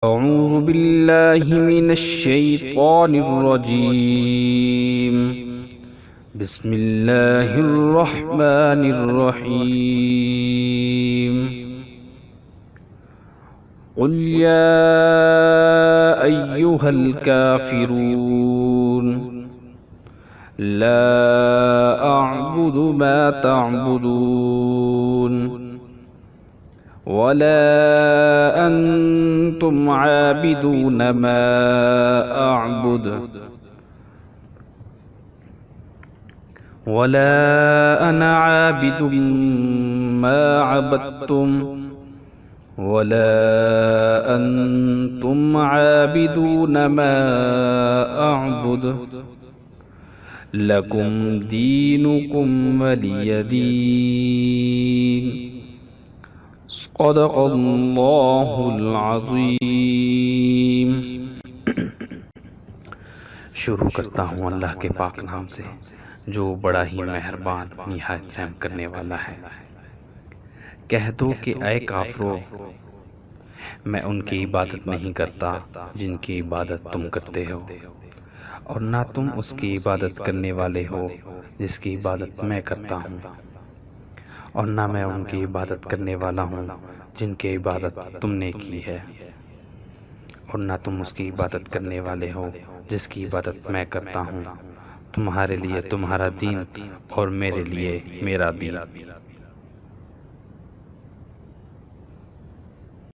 أعوذ بالله من الشيطان الرجيم. بسم الله الرحمن الرحيم. قل يا أيها الكافرون لا أعبد ما تعبدون ولا أنتم عابدون ما أعبد ولا أنا عابد ما عبدتم ولا أنتم عابدون ما أعبد لكم دينكم ولي دين. صدق اللہ العظیم. شروع کرتا ہوں اللہ کے پاک نام سے جو بڑا ہی مہربان نہایت رحم کرنے والا ہے. کہہ دو کہ اے کافرو، میں ان کی عبادت نہیں کرتا جن کی عبادت تم کرتے ہو، اور نہ تم اس کی عبادت کرنے والے ہو جس کی عبادت میں کرتا ہوں، اور نہ میں ان کی عبادت کرنے والا ہوں جن کی عبادت تم نے کی ہے، اور نہ تم اس کی عبادت کرنے والے ہو جس کی عبادت میں کرتا ہوں. تمہارے لیے تمہارا دین اور میرے لیے میرا دین.